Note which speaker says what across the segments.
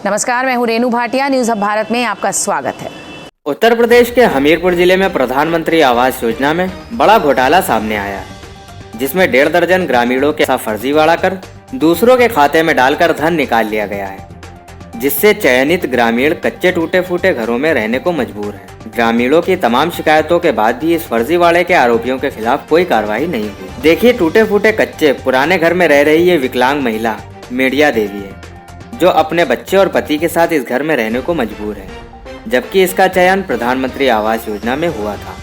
Speaker 1: नमस्कार, मैं हूं रेनू भाटिया। न्यूज अब भारत में आपका स्वागत है।
Speaker 2: उत्तर प्रदेश के हमीरपुर जिले में प्रधानमंत्री आवास योजना में बड़ा घोटाला सामने आया है, जिसमें 1.5 दर्जन ग्रामीणों के साथ फर्जीवाड़ा कर दूसरों के खाते में डालकर धन निकाल लिया गया है, जिससे चयनित ग्रामीण कच्चे टूटे फूटे घरों में रहने को मजबूर हैं। ग्रामीणों की तमाम शिकायतों के बाद भी इस फर्जीवाड़े के आरोपियों के खिलाफ कोई कार्रवाई नहीं हुई। देखिए, टूटे फूटे कच्चे पुराने घर में रह रही ये विकलांग महिला मेडिया देवी है, जो अपने बच्चे और पति के साथ इस घर में रहने को मजबूर है, जबकि इसका चयन प्रधानमंत्री आवास योजना में हुआ था।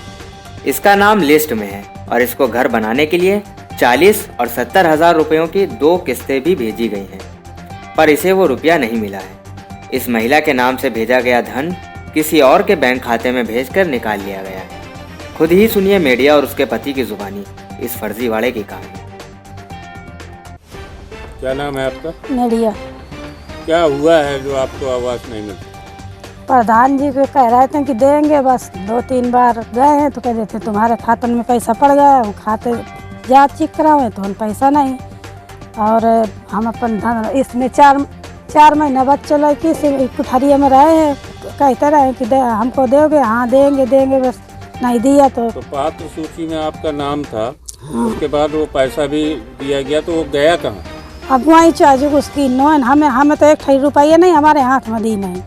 Speaker 2: इसका नाम लिस्ट में है और इसको घर बनाने के लिए 40 और 70 हज़ार रुपयों की 2 किस्तें भी भेजी गई हैं, पर इसे वो रुपया नहीं मिला है। इस महिला के नाम से भेजा गया धन किसी और के बैंक खाते में भेजकर निकाल लिया गया है। खुद ही सुनिए मीडिया और उसके पति की जुबानी इस फर्जीवाड़े की कहानी।
Speaker 3: क्या नाम है आपका?
Speaker 4: मीडिया।
Speaker 3: क्या हुआ है जो आपको आवास नहीं मिलती?
Speaker 4: प्रधान जी को कह रहे थे कि देंगे, बस 2-3 बार गए हैं तो कह देते तुम्हारे खाते में पैसा पड़ गया है, खाते जाँच चेक कराओ तो हम पैसा नहीं। और हम अपन धन इसमें 4 महीना बच्चे लड़की से कुठरिया में रहे हैं, कहते रहे कि हमको दोगे, हाँ देंगे, बस नहीं दिया तो
Speaker 3: पात्र सूची में आपका नाम था। उसके बाद वो पैसा भी दिया गया तो वो गया कहाँ?
Speaker 4: अब वहीं चाहिए उसकी नोन हमें तो 1 रुपया नहीं हमारे हाथ में दी नहीं।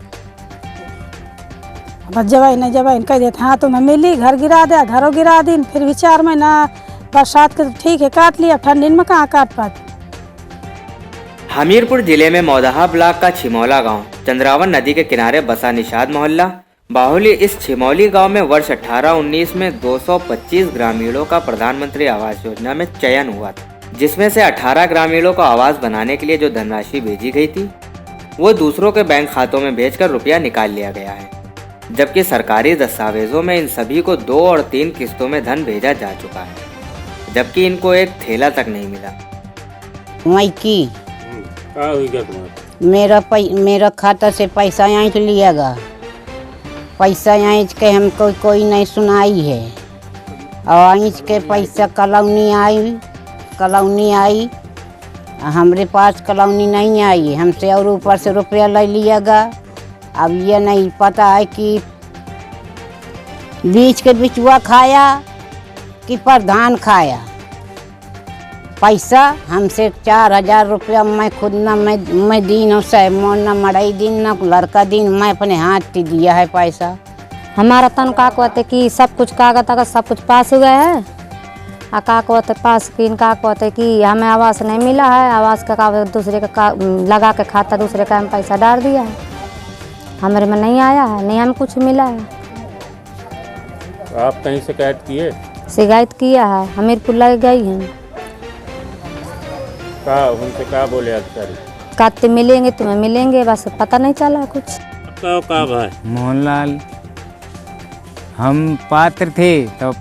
Speaker 4: बस जब कह देते हाँ तुम्हें मिली, घर गिरा दिया, घरों गिरा दी, फिर भी 4 महीना बरसात के ठीक है काट लिया, ठंडी में कहाँ काट पाते।
Speaker 2: हमीरपुर जिले में मौदहा ब्लॉक का छिमौला गांव चंद्रावन नदी के किनारे बसा निषाद मोहल्ला बाहुली। इस छिमौली गांव में वर्ष 18-19 में 225 ग्रामीणों का प्रधानमंत्री आवास योजना में चयन हुआ था, जिसमें से 18 ग्रामीणों को आवास बनाने के लिए जो धनराशि भेजी गई थी वो दूसरों के बैंक खातों में भेजकर रुपया निकाल लिया गया है, जबकि सरकारी दस्तावेजों में इन सभी को 2 और 3 किस्तों में धन भेजा जा चुका है, जबकि इनको एक थैला तक नहीं मिला।
Speaker 5: मेरा खाता से पैसा ऐंठ लियागा, पैसा ऐंठ के हमको कोई नहीं सुनाई है, और ऐंठ के पैसा कलौनी आई हमरे पास कलौनी नहीं आई हमसे, और ऊपर से रुपया ले लियागा। अब ये नहीं पता है कि बीच के बिचुआ खाया कि प्रधान खाया। पैसा हमसे 4,000 रुपया मैं खुद न मैं दिन से न मड़ई दिन न लड़का दिन मैं अपने हाथ से दिया है पैसा।
Speaker 6: हमारा तन का कहते कि सब कुछ कागज सब कुछ पास हो गया है, का कहते पास कि इनका कहते कि हमें आवास नहीं मिला है, आवास का कागज दूसरे का लगा के खाता दूसरे का हम पैसा डाल दिया है, हमारे में नहीं आया है, नहीं हमें कुछ मिला है।
Speaker 3: आप कहीं शिकायत किए?
Speaker 6: शिकायत किया है, हमीरपुर लग गई हैं।
Speaker 3: उनसे क्या बोले अधिकारी?
Speaker 6: कहते मिलेंगे तुम्हें मिलेंगे, बस पता नहीं चला कुछ।
Speaker 3: का भाई
Speaker 7: मोहनलाल, हम पात्र थे तो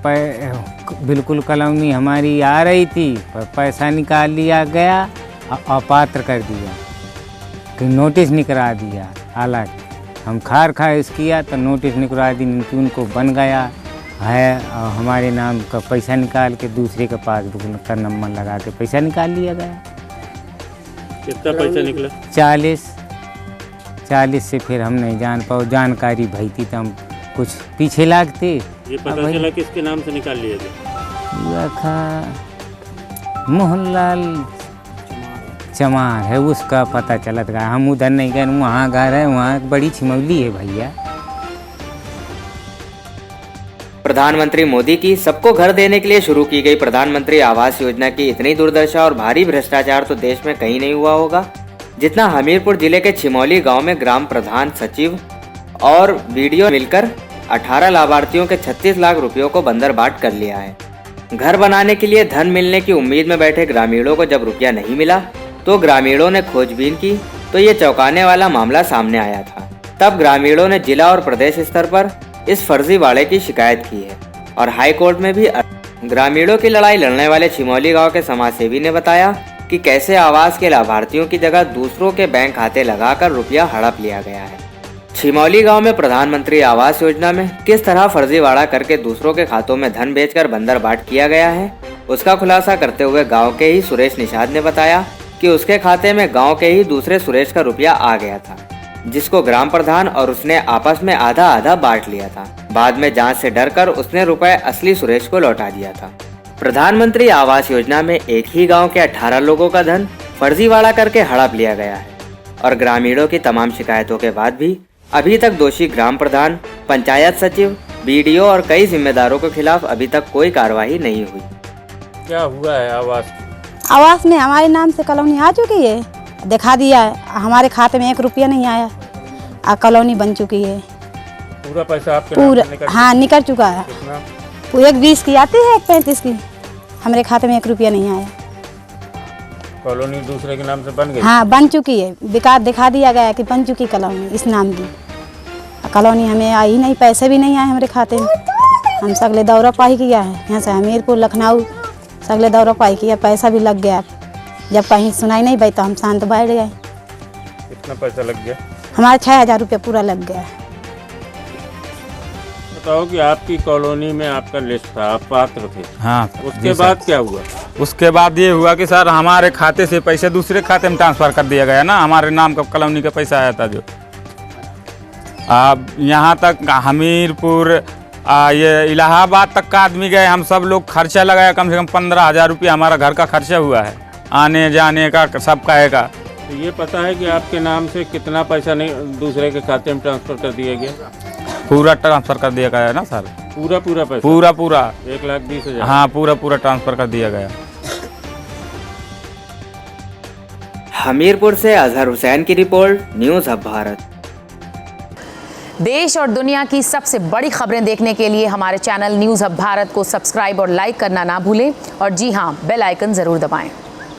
Speaker 7: बिल्कुल कलौनी हमारी आ रही थी, पर पैसा निकाल लिया गया, अपात्र कर दिया कि नोटिस निकला दिया। हालांकि हम खारिज किया तो नोटिस निकला दी, उनको बन गया है, और हमारे नाम का पैसा निकाल के दूसरे का पासबुक का नंबर लगा के पैसा निकाल लिया गया।
Speaker 3: कितना पैसा निकला?
Speaker 7: 40 से फिर हम नहीं जान पाओ, जानकारी भई थी तो हम कुछ पीछे लागते।
Speaker 3: ये पता चला किसके नाम से निकाल लिया गया?
Speaker 7: मोहनलाल चमार है, उसका पता चला था। हम उधर नहीं गए, वहाँ घर है, वहाँ बड़ी छिमौली है भैया।
Speaker 2: प्रधानमंत्री मोदी की सबको घर देने के लिए शुरू की गई प्रधानमंत्री आवास योजना की इतनी दुर्दशा और भारी भ्रष्टाचार तो देश में कहीं नहीं हुआ होगा, जितना हमीरपुर जिले के छिमौली गांव में ग्राम प्रधान, सचिव और वीडियो मिलकर 18 लाभार्थियों के 36 लाख रुपयों को बंदरबाट कर लिया है। घर बनाने के लिए धन मिलने की उम्मीद में बैठे ग्रामीणों को जब रुपया नहीं मिला तो ग्रामीणों ने खोजबीन की तो ये चौंकाने वाला मामला सामने आया था। तब ग्रामीणों ने जिला और प्रदेश स्तर पर इस फर्जीवाड़े की शिकायत की है और हाई कोर्ट में भी। ग्रामीणों की लड़ाई लड़ने वाले छिमौली गांव के समाजसेवी ने बताया कि कैसे आवास के लाभार्थियों की जगह दूसरों के बैंक खाते लगाकर रुपया हड़प लिया गया है। छिमौली गांव में प्रधानमंत्री आवास योजना में किस तरह फर्जीवाड़ा करके दूसरों के खातों में धन भेजकर बंदरबाट किया गया है, उसका खुलासा करते हुए गांव के ही सुरेश निषाद ने बताया कि उसके खाते में गांव के ही दूसरे सुरेश का रुपया आ गया था। जिसको ग्राम प्रधान और उसने आपस में आधा आधा बांट लिया था। बाद में जांच से डरकर उसने रुपए असली सुरेश को लौटा दिया था। प्रधानमंत्री आवास योजना में एक ही गांव के 18 लोगों का धन फर्जीवाड़ा करके हड़प लिया गया है और ग्रामीणों की तमाम शिकायतों के बाद भी अभी तक दोषी ग्राम प्रधान, पंचायत सचिव, बीडीओ और कई जिम्मेदारों के खिलाफ अभी तक कोई कार्रवाई नहीं हुई।
Speaker 3: क्या हुआ है आवास?
Speaker 4: आवास में हमारे नाम से कॉलोनी आ चुकी है, दिखा दिया है, हमारे खाते में 1 रुपया नहीं आया और कॉलोनी बन चुकी है।
Speaker 3: पूरा पैसा आपके नाम
Speaker 4: पूरा
Speaker 3: से निकल
Speaker 4: हाँ निकल चुका है।
Speaker 3: कितना?
Speaker 4: 1 20 की आती है, 1 35 की। हमारे खाते में 1 रुपया नहीं आया।
Speaker 3: कॉलोनी दूसरे के नाम से बन गई?
Speaker 4: हाँ बन चुकी है, विकास दिखा दिया गया कि बन चुकी कॉलोनी इस नाम की। कॉलोनी हमें आई नहीं, पैसे भी नहीं आए हमारे खाते में। हम सगले दौरा पाई किया है, यहाँ से हमीरपुर लखनऊ सगले दौरा पाई किया, पैसा भी लग गया। जब कहीं सुनाई नहीं भाई तो हम शांत बैठ गए।
Speaker 3: कितना पैसा लग गया?
Speaker 4: हमारे 6000 रुपया पूरा लग गया।
Speaker 3: बताओ कि आपकी कॉलोनी में आपका लिस्ट था, आप पात्र थे।
Speaker 8: हाँ
Speaker 3: उसके बाद क्या हुआ?
Speaker 8: उसके बाद ये हुआ कि सर हमारे खाते से पैसे दूसरे खाते में ट्रांसफ़र कर दिया गया ना। हमारे नाम का कॉलोनी का पैसा आया था जो। अब यहाँ तक हमीरपुर ये इलाहाबाद तक का आदमी गए, हम सब लोग खर्चा लगाया, कम से कम 15,000 रुपया हमारा घर का खर्चा हुआ है, आने जाने का सब कहेगा।
Speaker 3: तो ये पता है कि आपके नाम से कितना पैसा नहीं दूसरे के खाते में ट्रांसफर कर दिया गया?
Speaker 8: पूरा ट्रांसफ़र कर दिया गया ना सर,
Speaker 3: पूरा पैसा?
Speaker 8: पूरा
Speaker 3: 1,20,000?
Speaker 8: हाँ पूरा ट्रांसफ़र कर दिया गया।
Speaker 2: हमीरपुर से अजहर हुसैन की रिपोर्ट, न्यूज़ हब भारत।
Speaker 1: देश और दुनिया की सबसे बड़ी खबरें देखने के लिए हमारे चैनल न्यूज़ हब भारत को सब्सक्राइब और लाइक करना ना भूलें और जी हाँ, बेल आइकन जरूर दबाएं।